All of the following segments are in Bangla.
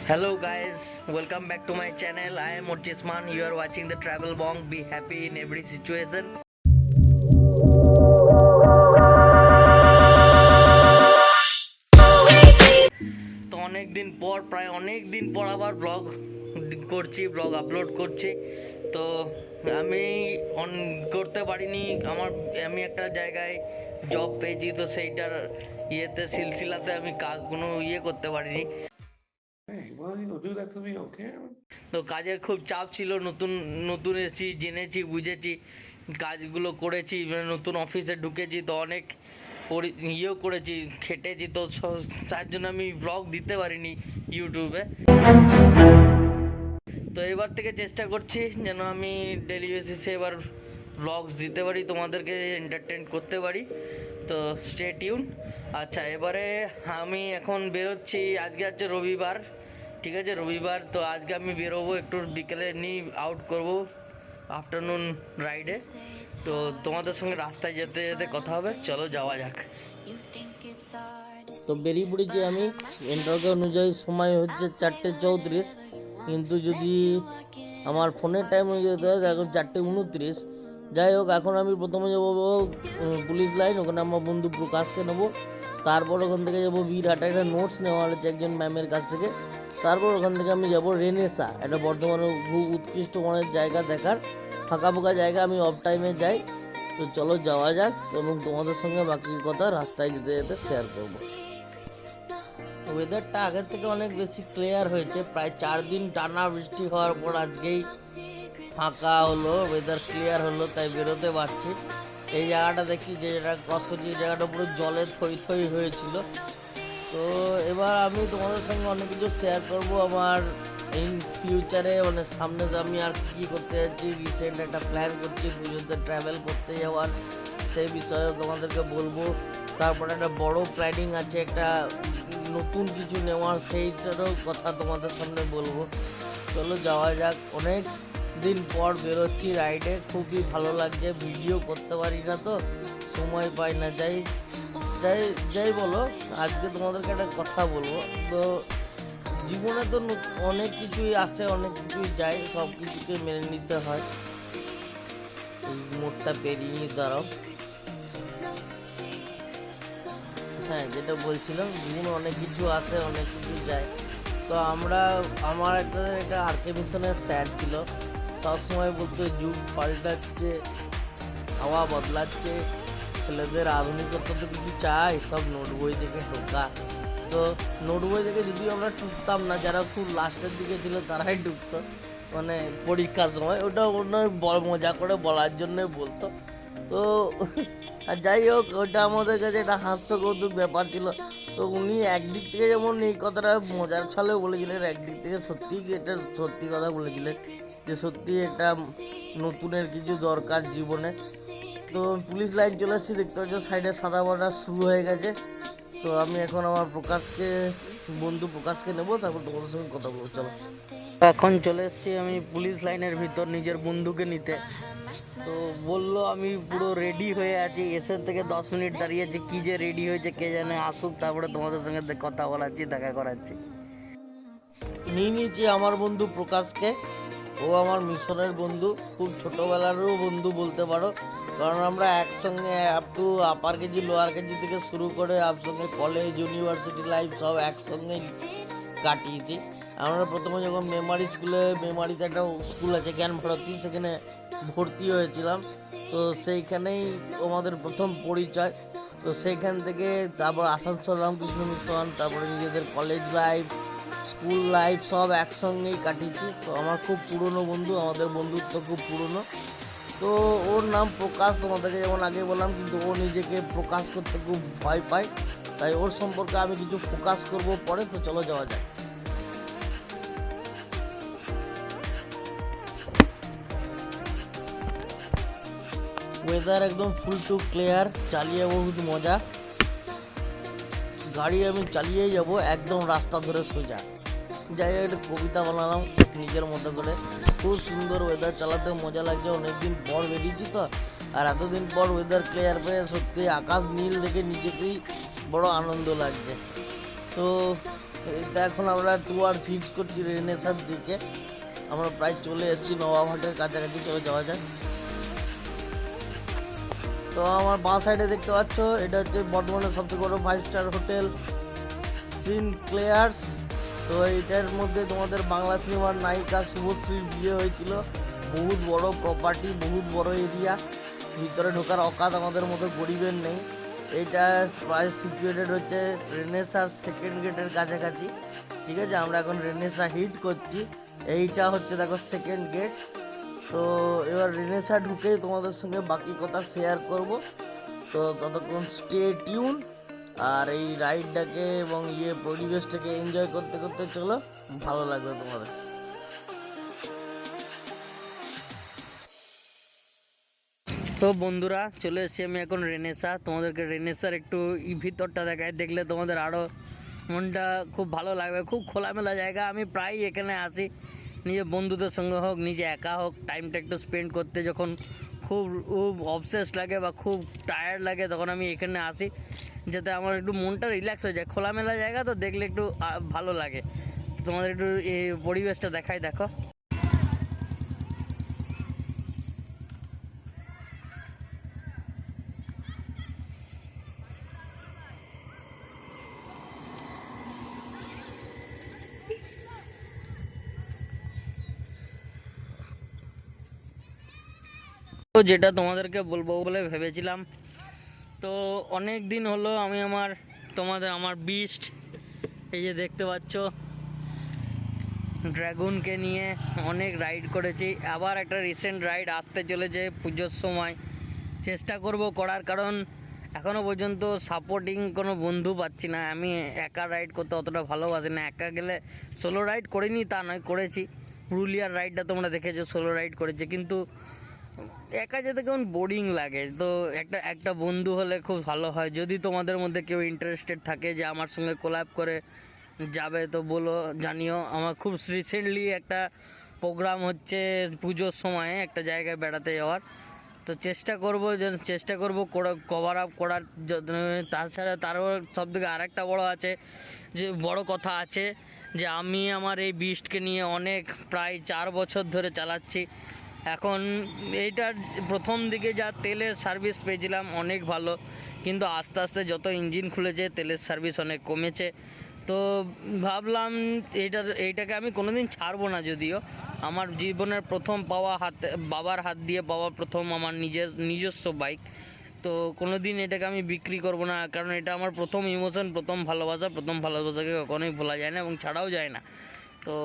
Hello guys, welcome back to my channel. I am Urjisman. You are watching the Travel Bong. Be happy in every situation. তো অনেক দিন পর আবার ব্লগ আপলোড করছি। তো আমি করতে পারিনি, আমি একটা জায়গায় জব পেয়েছি, তো সেইটার সিলসিলাতে আমি কোনো করতে পারিনি। তো কাজের খুব চাপ ছিল, নতুন এসেছি, জেনেছি, বুঝেছি, কাজগুলো করেছি, নতুন অফিসে ঢুকেছি, তো অনেক করেছি, খেটেছি, তো তার জন্য আমি ব্লগ দিতে পারিনি ইউটিউবে। তো এবার থেকে চেষ্টা করছি যেন আমি ডেলি বেসিসে এবার ব্লগস দিতে পারি, তোমাদেরকে এন্টারটেন করতে পারি। তো স্টে টিউন। আচ্ছা, এবারে আমি এখন বেরোচ্ছি। আজকে হচ্ছে রবিবার, ঠিক আছে, রবিবার। তো আজকে আমি বেরোবো একটু বিকেলে, এমনি আউট করব আফটারনুন রাইডে। তো তোমাদের সঙ্গে রাস্তায় যেতে যেতে কথা হবে, চলো যাওয়া যাক। তো বেরিয়ে পড়েছি আমি। এন্টারকে অনুযায়ী সময় হচ্ছে 4:34, কিন্তু যদি আমার ফোনের টাইম হয়ে যেতে হয় এখন 4:29। যাই হোক, এখন আমি প্রথমে যাবো পুলিশ লাইন, ওখানে আমার বন্ধু প্রকাশকে নেবো। তারপর ওখান থেকে যাবো বীরহাটা, একটা নোটস নেওয়া হচ্ছে একজন ম্যামের কাছ থেকে। তারপর ওখান থেকে আমি যাবো রেনেসা, একটা বর্ধমানের খুব উৎকৃষ্ট মানের জায়গা দেখার, ফাঁকা ফাঁকা জায়গা, আমি অফ টাইমে যাই। তো চলো যাওয়া যাক, এবং তোমাদের সঙ্গে বাকি কথা রাস্তায় যেতে যেতে শেয়ার করবো। ওয়েদারটা আগের থেকে অনেক বেশি ক্লিয়ার হয়েছে, প্রায় 4 দিন টানা বৃষ্টি হওয়ার পর আজকেই ফাঁকা হলো, ওয়েদার ক্লিয়ার হলো, তাই বেরোতে পারছি। এই জায়গাটা দেখছি, যে জায়গাটা ক্রস করছি, এই জায়গাটা পুরো জলে থই থই হয়েছিল। তো এবার আমি তোমাদের সঙ্গে অনেক কিছু শেয়ার করব আমার ইন ফিউচারে, মানে সামনে আমি আর কী করতে যাচ্ছি। রিসেন্ট একটা প্ল্যান করছি পুজোতে ট্রাভেল করতে যাওয়ার, সেই বিষয়ে তোমাদেরকে বলবো। তারপরে একটা বড় প্ল্যানিং আছে, একটা নতুন কিছু নেওয়ার, সেইটারও কথা তোমাদের সামনে বলবো। চলো যাওয়া যাক। অনেক দিন পর বেরোচ্ছি রাইডে, খুবই ভালো লাগছে। ভিডিও করতে পারি না, তো সময় পাই না। যাই বলো, আজকে তোমাদেরকে একটা কথা বলবো। তো জীবনে তো অনেক কিছুই আসে, অনেক কিছুই যায়, সব কিছুকে মেনে নিতে হয়। এই মোড়টা পেরিয়ে নিয়ে দাঁড়াও। হ্যাঁ, যেটা বলছিলাম, জীবনে অনেক কিছু আসে, অনেক কিছু যায়। তো আমার একটা আরকে মিশনের স্যার ছিল, সবসময় বলতো যুগ পাল্টাচ্ছে, হাওয়া বদলাচ্ছে, ছেলেদের আধুনিকত্ব তো কিছু চাই, সব নোট বই থেকে ঢোকা। তো নোট বই থেকে যদিও আমরা টুকতাম না, যারা খুব লাস্টের দিকে ছিল তারাই ঢুকতো, মানে পরীক্ষার সময়। ওটা অন্য মজা করে বলার জন্যে বলতো। তো আর যাই হোক, ওটা আমাদের কাছে একটা হাস্যকৌতুক ব্যাপার ছিল। তো উনি একদিক থেকে যেমন এই কথাটা মজার ছলে বলেছিলেন, একদিক থেকে সত্যিই এটা সত্যি কথা বলেছিলেন, যে সত্যি একটা নতুনের কিছু দরকার জীবনে। তো পুলিশ লাইন চলে এসেছি, দেখতে পাচ্ছ সাইডে সাদা বর্ডার শুরু হয়ে গেছে। তো আমি এখন আমার বন্ধু প্রকাশকে নেবো, তারপর তোমাদের সঙ্গে কথা বলবো, চলো। এখন চলে এসেছি আমি পুলিশ লাইনের ভিতর নিজের বন্ধুকে নিতে। তো বললো আমি পুরো রেডি হয়ে আছি, এসে থেকে 10 মিনিট দাঁড়িয়েছি, কি যে রেডি হয়েছে কে জানে, আসুক তারপরে তোমাদের সঙ্গে কথা বলাচ্ছি, দেখা করাচ্ছি। নিয়েছি আমার বন্ধু প্রকাশকে, ও আমার মিশনের বন্ধু, খুব ছোটোবেলারও বন্ধু বলতে পারো, কারণ আমরা একসঙ্গে up to upper KG lower KG থেকে শুরু করে একসঙ্গে কলেজ ইউনিভার্সিটি লাইফ সব একসঙ্গেই কাটিয়েছি। আমরা প্রথমে যখন মেমারিতে একটা স্কুল আছে জ্ঞান ভারতী, সেখানে ভর্তি হয়েছিলাম। তো সেইখানেই আমাদের প্রথম পরিচয়। তো সেইখান থেকে তারপর আসানসোল রামকৃষ্ণ মিশন, তারপরে নিজেদের কলেজ লাইফ, স্কুল লাইফ সব একসঙ্গেই কাটিয়েছি। তো আমার খুব পুরনো বন্ধু, আমাদের বন্ধুত্ব খুব পুরনো। তো ওর নাম প্রকাশ, তোমাদেরকে যেমন আগে বললাম, কিন্তু ও নিজেকে প্রকাশ করতে খুব ভয় পায়, তাই ওর সম্পর্কে আমি কিছু ফোকাস করব পরে। তো চলো যাওয়া যাক। ওয়েদার একদম ফুল টু ক্লিয়ার, চালিয়ে বহুত মজা। গাড়ি আমি চালিয়েই যাব একদম রাস্তা ধরে সোজা। যাই হোক, একটা কবিতা বানালাম নিজের মতো করে। খুব সুন্দর ওয়েদার, চালাতে মজা লাগছে। অনেকদিন পর বেরিয়েছি তো, আর এতদিন পর ওয়েদার ক্লিয়ার পেয়ে সত্যি আকাশ নীল দেখে নিজেকেই বড় আনন্দ লাগছে। তো এটা এখন আমরা টুয়ার্স হিটস করছি রেনেসার দিকে। আমরা প্রায় চলে এসেছি নবাবহাটের কাছাকাছি, চলে যাওয়া যায়। তো আমার বাঁ সাইডে দেখতে পাচ্ছ, এটা হচ্ছে বর্ধমানের সবচেয়ে বড় 5 স্টার হোটেল সিনক্লেয়ার্স। তো এইটার মধ্যে তোমাদের বাংলা সিনেমার নায়িকা শুভশ্রীর বিয়ে হয়েছিল। বহুত বড় প্রপার্টি, বহুত বড় এরিয়া, ভিতরে ঢোকার অকাত আমাদের মতো গরিবের নেই। এইটা প্রায় সিচুয়েটেড হচ্ছে রেনেসার সেকেন্ড গেটের কাছাকাছি। ঠিক আছে, আমরা এখন রেনেসা হিট করছি। এইটা হচ্ছে দেখো সেকেন্ড গেট। তো এবার রেনেসা ঢুকে তোমাদের সঙ্গে বাকি কথা শেয়ার করব। তো ততক্ষণ স্টে টিউন, আর এই রাইডটাকে এবং পরিবেশটাকে এনজয় করতে করতে চলো, ভালো লাগবে তোমাদের। তো বন্ধুরা, চলে এসেছি আমি এখন রেনেসা। তোমাদেরকে রেনেসার একটু ভিতরটা দেখায়, দেখলে তোমাদের আরও মনটা খুব ভালো লাগবে। খুব খোলামেলা জায়গা। আমি প্রায় এখানে আসি, নিজের বন্ধুদের সঙ্গে হোক, নিজে একা হোক, টাইমটা একটু স্পেন্ড করতে। যখন খুব অবসেস লাগে বা খুব টায়ার্ড লাগে, তখন আমি এখানে আসি, যাতে আমার একটু মনটা রিল্যাক্স হয়ে যায়। খোলামেলা জায়গা তো, দেখলে একটু ভালো লাগে। তোমাদের একটু এই পরিবেশটা দেখাই, দেখো। তো যেটা তোমাদেরকে বলবো বলে ভেবেছিলাম, তো অনেক দিন হলো আমি আমার বিস্ট, এই যে দেখতে পাচ্ছ, ড্রাগনকে নিয়ে অনেক রাইড করেছি। আবার একটা রিসেন্ট রাইড আসতে চলেছে পুজোর সময়, চেষ্টা করব করার। কারণ এখনও পর্যন্ত সাপোর্টিং কোনো বন্ধু পাচ্ছি না। আমি একা রাইড করতে অতটা ভালোবাসি না। একা গেলে, সোলো রাইড করিনি তা নয়, করেছি। পুরুলিয়ার রাইডটা তোমরা দেখেছো, সোলো রাইড করেছি, কিন্তু একা যেতে কেমন বোরিং লাগে। তো একটা বন্ধু হলে খুব ভালো হয়। যদি তোমাদের মধ্যে কেউ ইন্টারেস্টেড থাকে যে আমার সঙ্গে কোলাব করে যাবে, তো বলো, জানিও। আমার খুব রিসেন্টলি একটা প্রোগ্রাম হচ্ছে পুজোর সময়ে একটা জায়গায় বেড়াতে যাওয়ার। তো চেষ্টা করব কভার আপ করার। তাছাড়া তারও সব থেকে আরেকটা বড় কথা আছে, যে আমি আমার এই বিস্টকে নিয়ে প্রায় 4 বছর ধরে চালাচ্ছি। এখন এইটার প্রথম দিকে যা তেলের সার্ভিস পেয়েছিলাম অনেক ভালো, কিন্তু আস্তে আস্তে যত ইঞ্জিন খুলেছে, তেলের সার্ভিস অনেক কমেছে। তো ভাবলাম এইটাকে আমি কোনোদিন ছাড়বো না। যদিও আমার জীবনের প্রথম বাবার হাত দিয়ে পাওয়া প্রথম আমার নিজস্ব বাইক, তো কোনোদিন এটাকে আমি বিক্রি করব না। কারণ এটা আমার প্রথম ইমোশন, প্রথম ভালোবাসাকে কখনোই ভোলা যায় না এবং ছাড়াও যায় না। তো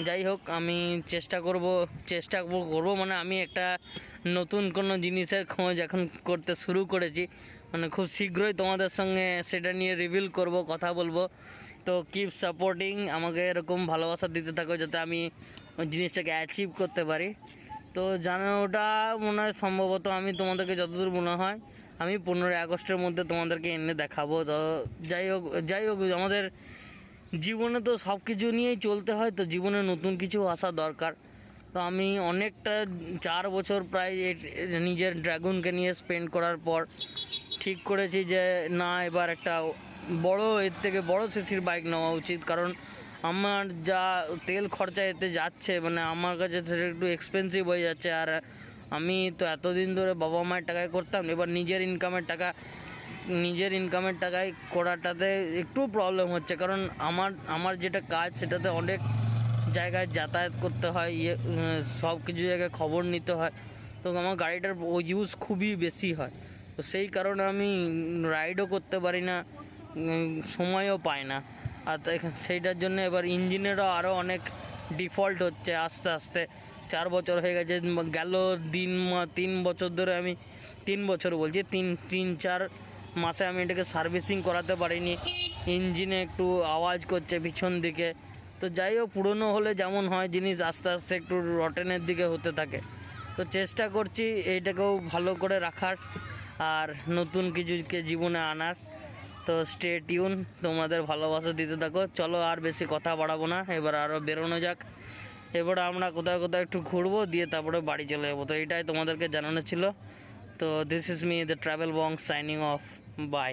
যাই হোক, আমি চেষ্টা করব মানে আমি একটা নতুন কোনো জিনিসের খোঁজ এখন করতে শুরু করেছি। মানে খুব শীঘ্রই তোমাদের সঙ্গে সেটা নিয়ে রিভিল করব, কথা বলবো। তো কিপ সাপোর্টিং, আমাকে এরকম ভালোবাসা দিতে থাকো, যাতে আমি ওই জিনিসটাকে অ্যাচিভ করতে পারি। তো ওটা মনে হয় সম্ভবত, আমি তোমাদেরকে যতদূর মনে হয়, আমি 15ই আগস্টের মধ্যে তোমাদেরকে এনে দেখাবো। তো যাই হোক, আমাদের জীবনে তো সব কিছু নিয়েই চলতে হয়, তো জীবনে নতুন কিছু আসা দরকার। তো আমি অনেকটা 4 বছর প্রায় নিজের ড্রাগনকে নিয়ে স্পেন্ড করার পর ঠিক করেছি যে না, এবার একটা এর থেকে বড় সিসির বাইক নেওয়া উচিত। কারণ আমার যা তেল খরচা এতে যাচ্ছে, মানে আমার কাছে সেটা একটু এক্সপেন্সিভ হয়ে যাচ্ছে। আর আমি তো এতদিন ধরে বাবা মায়ের টাকায় করতাম, এবার নিজের ইনকামের টাকায় করাটাতে একটু প্রবলেম হচ্ছে। কারণ আমার যেটা কাজ, সেটাতে অনেক জায়গায় যাতায়াত করতে হয়, সব কিছু জায়গায় খবর নিতে হয়। তো আমার গাড়িটার ইউজ খুবই বেশি হয়। তো সেই কারণে আমি রাইডও করতে পারি না, সময়ও পাই না। আর সেইটার জন্য এবার ইঞ্জিনেরও আরও অনেক ডিফল্ট হচ্ছে আস্তে আস্তে। 4 বছর হয়ে গেছে, গেল 3 বছর ধরে আমি 3 বছর বলছি, 3-4 মাসে আমি এটাকে সার্ভিসিং করাতে পারিনি। ইঞ্জিনে একটু আওয়াজ করছে পিছন দিকে। তো যাই হোক, পুরনো হলে যেমন হয় জিনিস, আস্তে আস্তে একটু রটেনের দিকে হতে থাকে। তো চেষ্টা করছি এইটাকেও ভালো করে রাখার আর নতুন কিছুকে জীবনে আনার। তো স্টে টিউন, তোমাদের ভালোবাসা দিতে থাকো। চলো, আর বেশি কথা বাড়াবো না, এবার আরও বেরোনো যাক। এবারে আমরা কোথাও একটু ঘুরবো, দিয়ে তারপরে বাড়ি চলে যাবো। তো এইটাই তোমাদেরকে জানানো ছিল। তো this is me, the travel Bong, signing off. By.